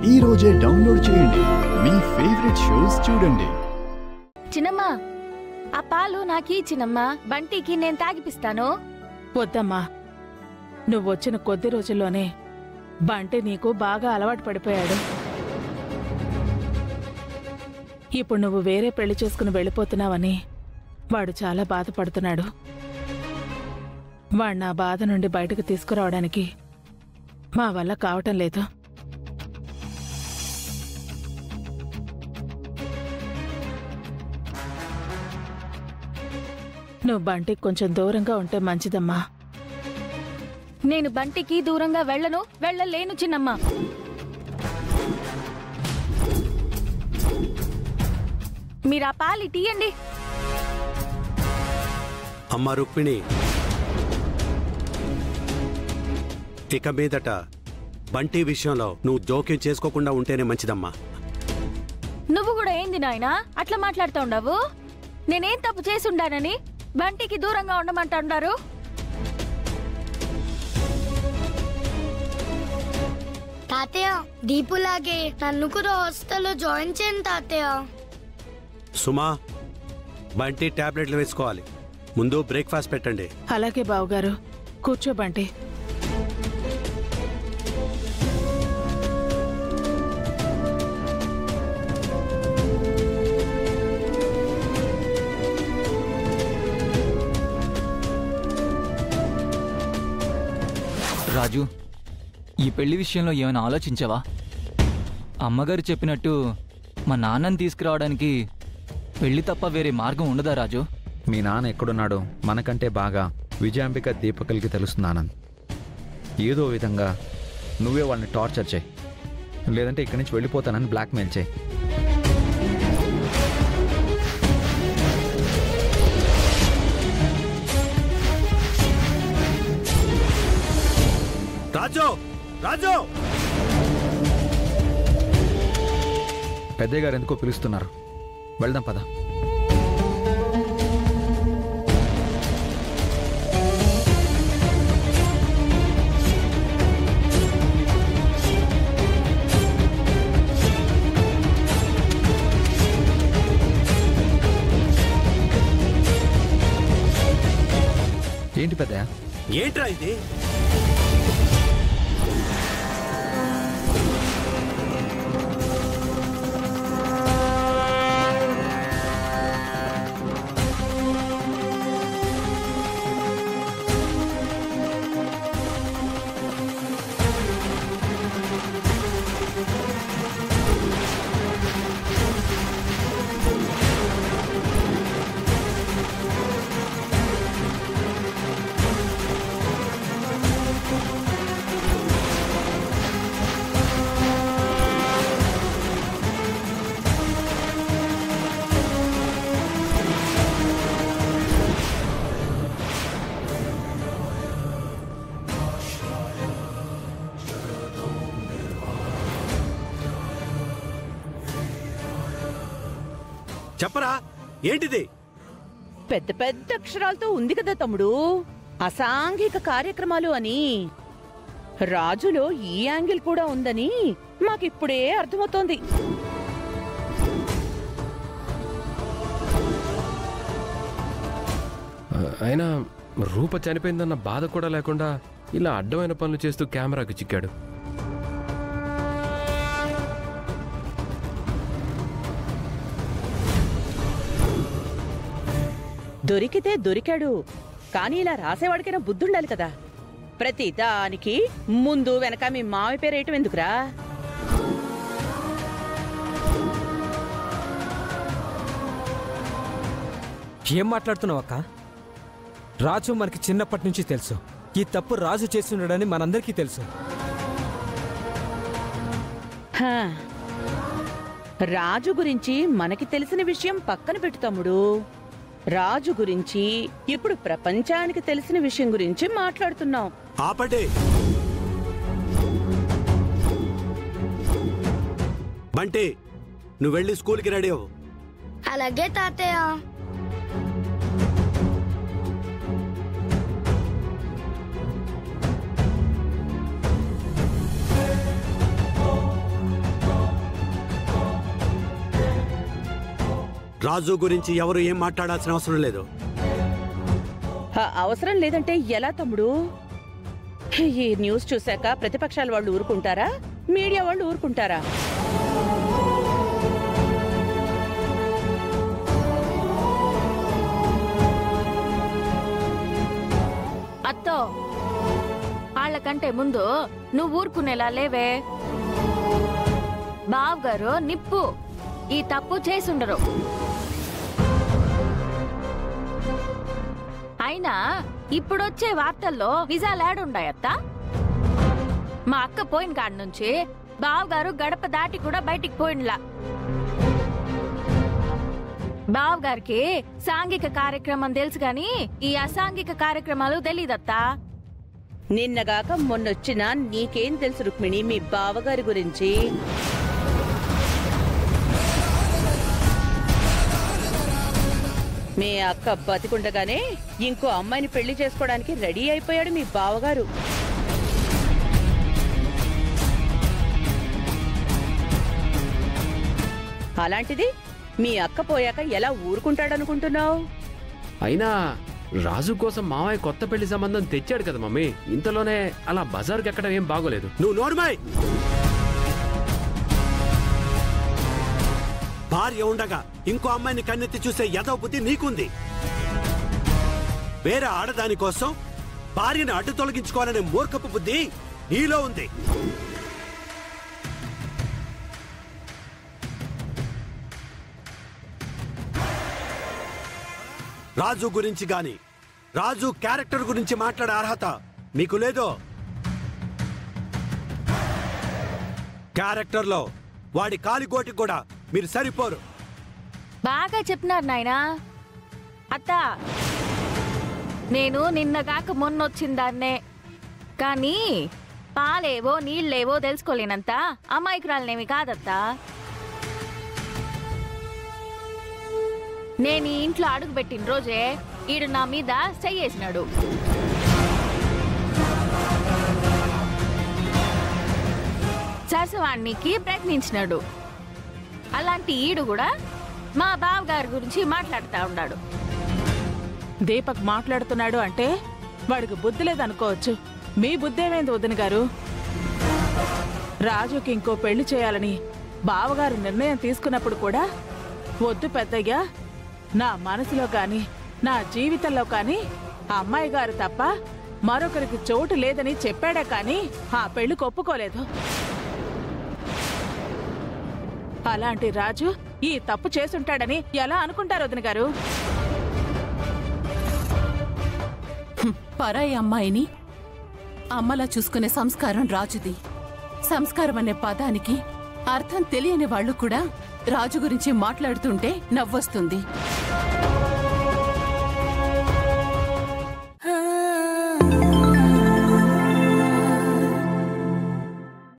ఈ రోజే డౌన్లోడ్ చేయండి, మీ ఫేవరెట్ షోస్ చూడండి. చిన్నమ్మ, ఆ పాలు నాకీ చిన్నమ్మ, బంటికి నేను తాగిపిస్తాను. వద్దమ్మా, నువ్వొచ్చిన కొద్ది రోజుల్లోనే బంటి నీకు బాగా అలవాటు పడిపోయాడు. ఇప్పుడు నువ్వు వేరే పెళ్లి చేసుకుని వెళ్ళిపోతున్నావని వాడు చాలా బాధపడుతున్నాడు. వాడు నా బాధ నుండి బయటకు తీసుకురావడానికి మా వల్ల కావటం లేదు. నువ్వు బంటికి కొంచెం దూరంగా ఉంటే మంచిదమ్మా. నేను బంటికి దూరంగా వెళ్ళలేను చిన్నమ్మ. మీరు ఆ పాలు తీయండి. అమ్మా రుక్మిణి, ఇక మీదట బంటి విషయంలో నువ్వు జోక్యం చేసుకోకుండా ఉంటేనే మంచిదమ్మా. నువ్వు కూడా ఏంది నాయనా అట్లా మాట్లాడుతూ ఉండవు? నేనేం తప్పు చేసుండానని బంటికి దూరంగా ఉండమంటారు? తాతయ్య, దీపులాగే నన్ను కూడా హాస్టల్లో జాయిన్ చేయండి తాతయ్య. సుమా, బంటి టాబ్లెట్లు వేసుకోవాలి. ముందు బ్రేక్ఫాస్ట్ పెట్టండి. అలాగే బావుగారు, కూర్చో బంటి. రాజు, ఈ పెళ్లి విషయంలో ఏమైనా ఆలోచించావా? అమ్మగారు చెప్పినట్టు మా నాన్నని తీసుకురావడానికి పెళ్లి తప్ప వేరే మార్గం ఉండదా రాజు? మీ నాన్న ఎక్కడున్నాడో మనకంటే బాగా విజయాంబిక దీపకల్కి తెలుస్తుంది ఆనంద్. ఏదో విధంగా నువ్వే వాళ్ళని టార్చర్ చేయి, లేదంటే ఇక్కడి నుంచి వెళ్ళిపోతానని బ్లాక్మెయిల్ చేయి. రాజు, రాజు! పెద్దయ్య గారు ఎందుకో పిలుస్తున్నారు, వెళ్దాం పద. ఏంటి పెద్దయ్య? ఏంట్రా ఇది? చెప్పరా, ఏంటిది? పెద్ద పెద్ద అక్షరాలతో ఉంది కదా తమ్ముడు, అసాంఘిక కార్యక్రమాలు అని. రాజులో ఈ యాంగిల్ కూడా ఉందని మాకిప్పుడే అర్థమవుతోంది. అయినా రూప చనిపోయిందన్న బాధ కూడా లేకుండా ఇలా అడ్డమైన పనులు చేస్తూ కెమెరాకి చిక్కాడు. దొరికితే దొరికాడు, కానీ ఇలా రాసేవాడికైనా బుద్ధుండాలి కదా. ప్రతి దానికి ముందు వెనక మీ మావి పేరేయటం ఎందుకురా? ఏం మాట్లాడుతున్నావు అక్క? రాజు మనకి చిన్నప్పటి నుంచి తెలుసు. ఈ తప్పు రాజు చేస్తున్నాడని మనందరికీ తెలుసు. రాజు గురించి మనకి తెలిసిన విషయం పక్కన పెట్టు తమ్ముడు. రాజు గురించి ఇప్పుడు ప్రపంచానికి తెలిసిన విషయం గురించి మాట్లాడుతున్నాం. ఆపండి. బంటి, నువ్వు వెళ్ళి స్కూల్కి రెడీ అవ్వు. అలాగే తాతయ్య. రాజు గురించి ఎవరు ఏం మాట్లాడాల్సిన అవసరం లేదు. అవసరం లేదంటే ఎలా తమ్ముడు? ఈ న్యూస్ చూశాక ప్రతిపక్షాల వాళ్ళు ఊరుకుంటారా? మీడియా వాళ్ళు ఊరుకుంటారా? అత్తో, వాళ్ళకంటే ముందు నువ్వు ఊరుకునేలా లేవే. బావగారు నిప్పు, ఈ తప్పు చేసుండరు. అయినా ఇప్పుడొచ్చే వార్తల్లో నిజాలేడుండాయత్తా? మా అక్క పోయిన కాడి నుంచి బావగారు గడప దాటి కూడా బయటికి పోయినలా. బావగారికి సాంఘిక కార్యక్రమం తెలుసు గాని ఈ అసాంఘిక కార్యక్రమాలు తెలీదత్తా. నిన్నగాక మొన్నొచ్చినా నీకేం తెలుసు రుక్మిణి మీ బావగారి గురించి? మీ అక్క బతికుండగానే ఇంకో అమ్మాయిని పెళ్లి చేసుకోవడానికి రెడీ అయిపోయాడు మీ బావగారు. అలాంటిది మీ అక్క పోయాక ఎలా ఊరుకుంటాడనుకుంటున్నావు? అయినా రాజు కోసం మావయ్య కొత్త పెళ్లి సంబంధం తెచ్చాడు కదా మమ్మీ. ఇంతలోనే అలా బజార్కి ఎక్కడం ఏం బాగోలేదు. నువ్వు నోర్మై! భార్య ఉండగా ఇంకో అమ్మాయిని కన్నెత్తి చూసే యదవ బుద్ధి నీకుంది. వేరే ఆడదాని కోసం భార్యను అడ్డు తొలగించుకోవాలనే మూర్ఖపు బుద్ధి నీలో ఉంది. రాజు గురించి గాని రాజు క్యారెక్టర్ గురించి మాట్లాడే అర్హత మీకు లేదో. క్యారెక్టర్లో వాడి కాలిగోటి కూడా మీరు సరిపోరు. బాగా చెప్పినారు నాయనా. అత్త, నేను నిన్నగాక మొన్నొచ్చిందాన్నే, కానీ పాలేవో నీళ్ళేవో తెలుసుకోలేనంత అమాయకురాలనేమి కాదత్తా. నేను ఈ ఇంట్లో అడుగు పెట్టిన రోజే ఈడు నా మీద చెయ్యేసినాడు. సరసవాణ్ణికి ప్రయత్నించినాడు. అలాంటి ఈడు కూడా మా బావగారి గురించి మాట్లాడుతూ ఉన్నాడు. దీపక్ మాట్లాడుతున్నాడు అంటే వాడికి బుద్ధి లేదనుకోవచ్చు. మీ బుద్ధి ఏమైంది వదిన గారు? రాజుకి ఇంకో పెళ్లి చేయాలని బావగారు నిర్ణయం తీసుకున్నప్పుడు కూడా వద్దు పెద్దయ్యా, నా మనసులో కాని నా జీవితంలో కాని అమ్మాయి గారు తప్ప మరొకరికి చోటు లేదని చెప్పాడే కాని ఆ పెళ్లికి ఒప్పుకోలేదు. అలాంటి రాజు ఈ తప్పు చేసుంటాడని ఎలా అనుకుంటారు వదిన గారు? పరాయి అమ్మాయిని అమ్మలా చూసుకునే సంస్కారం రాజుది. సంస్కారం అనే పదానికి అర్థం తెలియని వాళ్ళు కూడా రాజు గురించి మాట్లాడుతుంటే నవ్వొస్తుంది.